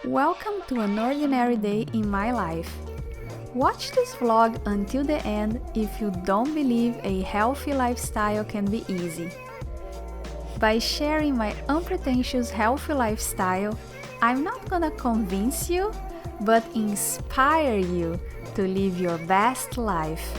Welcome to an ordinary day in my life. Watch this vlog until the end if you don't believe a healthy lifestyle can be easy. By sharing my unpretentious healthy lifestyle, I'm not gonna convince you, but inspire you to live your best life.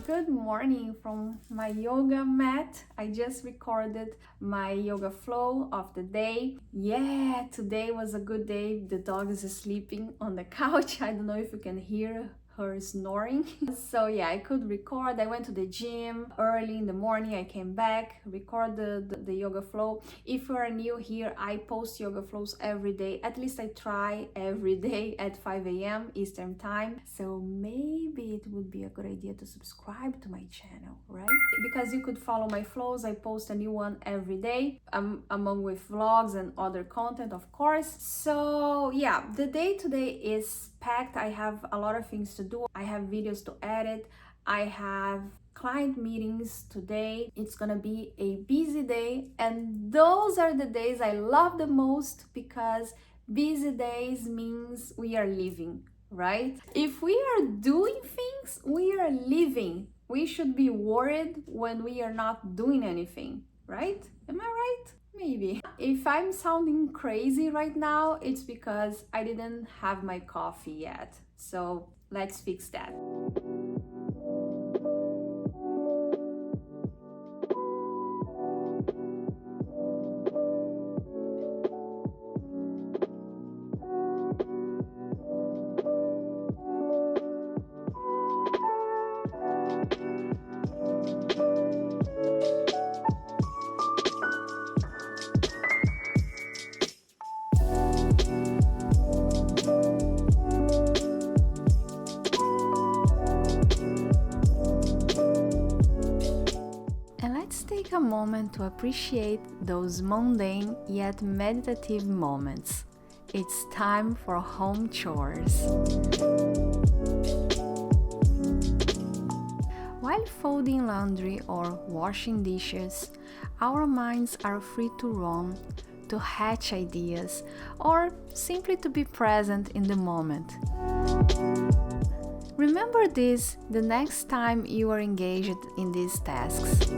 Good morning from my yoga mat. I just recorded my yoga flow of the day. Yeah, today was a good day. The dog is sleeping on the couch. I don't know if you can hear her snoring. So yeah, I could record. I went to the gym early in the morning. I came back, record the yoga flow. If you are new here, I post yoga flows every day. At least I try every day at 5 a.m. Eastern time. So maybe it would be a good idea to subscribe to my channel, right? Because you could follow my flows. I post a new one every day, among with vlogs and other content, of course. So yeah, the day today is packed. I have a lot of things to do. I have videos to edit. I have client meetings today. It's gonna be a busy day, and those are the days I love the most because busy days means we are living, right? If we are doing things, we are living. We should be worried when we are not doing anything, right? Am I right? Maybe. If I'm sounding crazy right now, it's because I didn't have my coffee yet. So let's fix that. Let's take a moment to appreciate those mundane yet meditative moments. It's time for home chores. While folding laundry or washing dishes, our minds are free to roam, to hatch ideas, or simply to be present in the moment. Remember this the next time you are engaged in these tasks.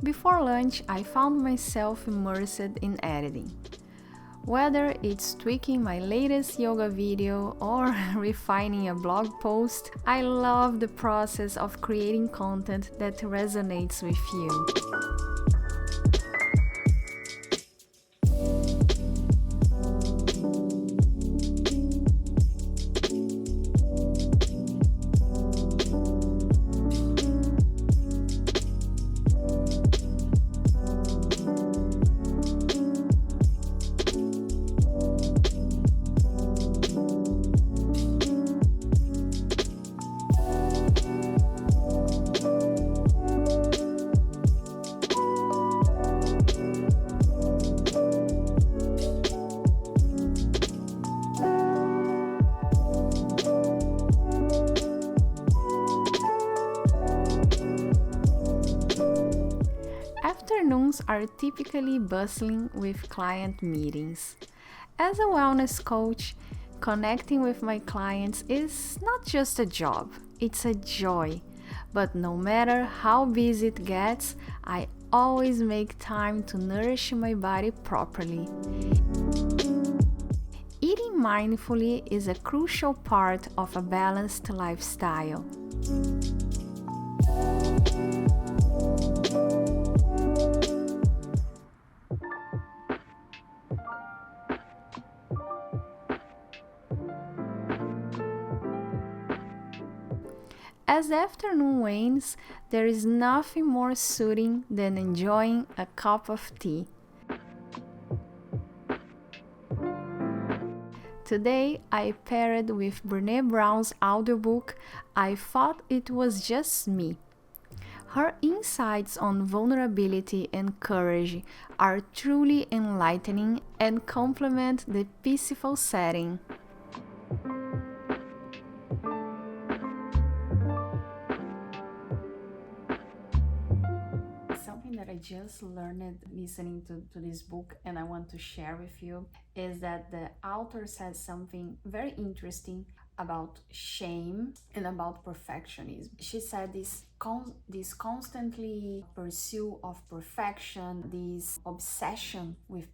Before lunch, I found myself immersed in editing. Whether it's tweaking my latest yoga video or refining a blog post, I love the process of creating content that resonates with you. Afternoons are typically bustling with client meetings. As a wellness coach, connecting with my clients is not just a job, it's a joy. But no matter how busy it gets, I always make time to nourish my body properly. Eating mindfully is a crucial part of a balanced lifestyle. As the afternoon wanes, there is nothing more soothing than enjoying a cup of tea. Today, I paired with Brené Brown's audiobook, I Thought It Was Just Me. Her insights on vulnerability and courage are truly enlightening and complement the peaceful setting. Something that I just learned listening to this book and I want to share with you is that the author says something very interesting about shame and about perfectionism. She said this constantly pursuit of perfection, this obsession with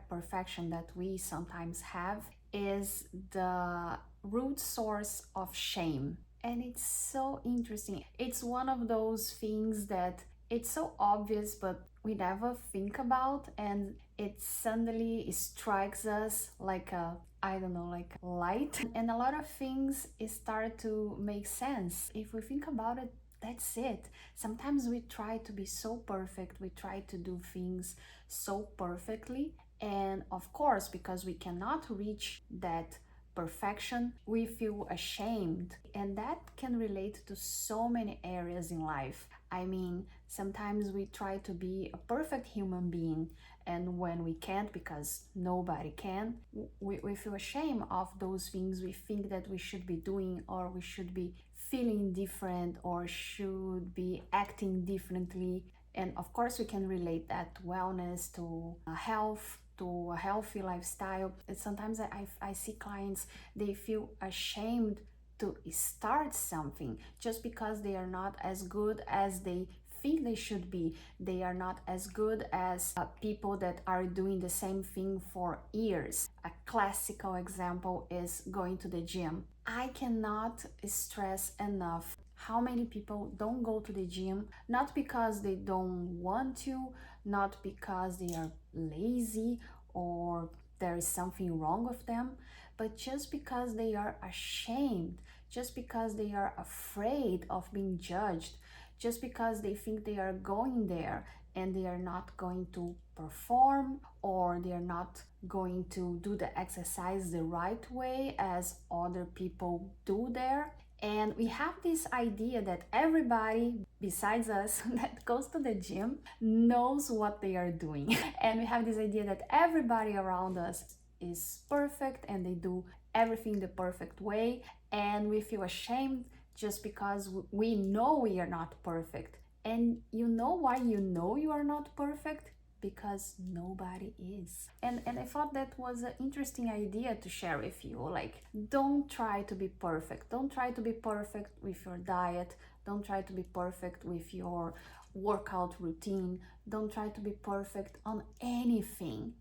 perfection that we sometimes have is the root source of shame. And it's so interesting. It's one of those things that it's so obvious, but we never think about, and it suddenly strikes us like a, I don't know, like light. And a lot of things start to make sense. If we think about it, that's it. Sometimes we try to be so perfect, we try to do things so perfectly. And of course, because we cannot reach that perfection, we feel ashamed. And that can relate to so many areas in life. I mean, sometimes we try to be a perfect human being, and when we can't, because nobody can, we feel ashamed of those things we think that we should be doing, or we should be feeling different, or should be acting differently. And of course, we can relate that to wellness, to health, to a healthy lifestyle. And sometimes I see clients, they feel ashamed to start something just because they are not as good as they think they should be. They are not as good as people that are doing the same thing for years. A classical example is going to the gym. I cannot stress enough how many people don't go to the gym, not because they don't want to, not because they are lazy or there is something wrong with them, but just because they are ashamed, just because they are afraid of being judged, just because they think they are going there and they are not going to perform, or they are not going to do the exercise the right way as other people do there. And we have this idea that everybody besides us that goes to the gym knows what they are doing. And we have this idea that everybody around us is perfect and they do everything the perfect way. And we feel ashamed just because we know we are not perfect. And you know why you know you are not perfect? Because nobody is. And I thought that was an interesting idea to share with you. Like, don't try to be perfect. Don't try to be perfect with your diet. Don't try to be perfect with your workout routine. Don't try to be perfect on anything,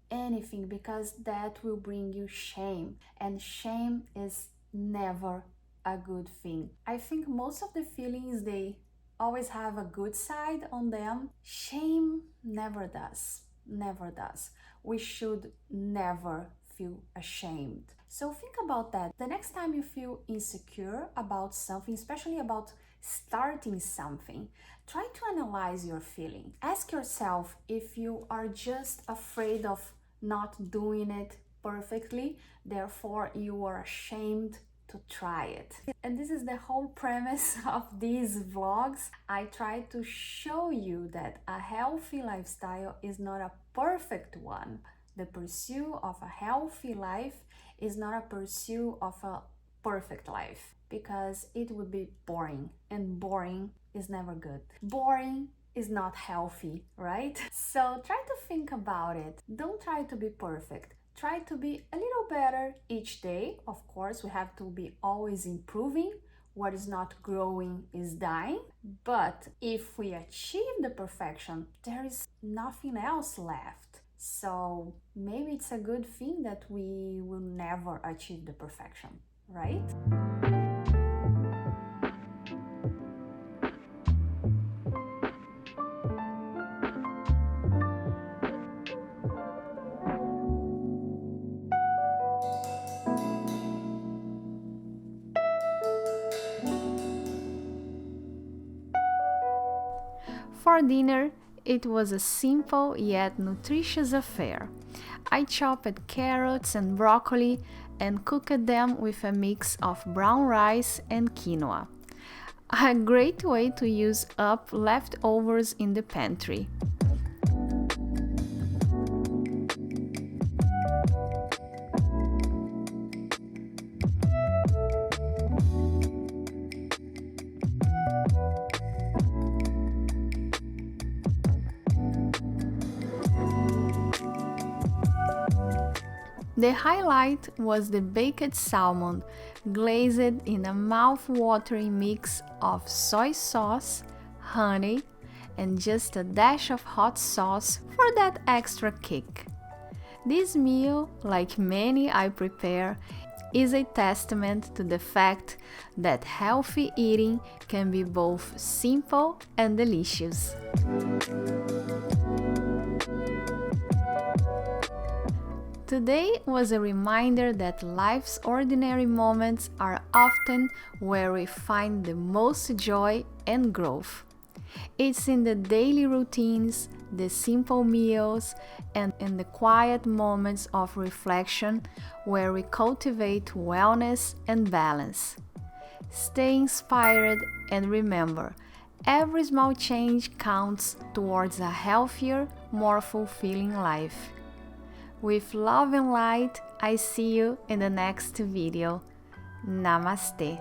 because that will bring you shame. And shame is never a good thing. I think most of the feelings, they always have a good side on them. Shame never does. Never does. We should never feel ashamed. So think about that. The next time you feel insecure about something, especially about starting something, try to analyze your feeling. Ask yourself if you are just afraid of not doing it perfectly, therefore you are ashamed to try it. And this is the whole premise of these vlogs. I try to show you that a healthy lifestyle is not a perfect one. The pursuit of a healthy life is not a pursuit of a perfect life, because it would be boring, and boring is never good. Boring is not healthy, right? So try to think about it. Don't try to be perfect. Try to be a little better each day. Of course, we have to be always improving. What is not growing is dying. But if we achieve the perfection, there is nothing else left. So maybe it's a good thing that we will never achieve the perfection, right? For dinner, it was a simple yet nutritious affair. I chopped carrots and broccoli and cooked them with a mix of brown rice and quinoa. A great way to use up leftovers in the pantry. The highlight was the baked salmon, glazed in a mouth-watering mix of soy sauce, honey, and just a dash of hot sauce for that extra kick. This meal, like many I prepare, is a testament to the fact that healthy eating can be both simple and delicious. Today was a reminder that life's ordinary moments are often where we find the most joy and growth. It's in the daily routines, the simple meals, and in the quiet moments of reflection where we cultivate wellness and balance. Stay inspired and remember, every small change counts towards a healthier, more fulfilling life. With love and light, I see you in the next video. Namaste.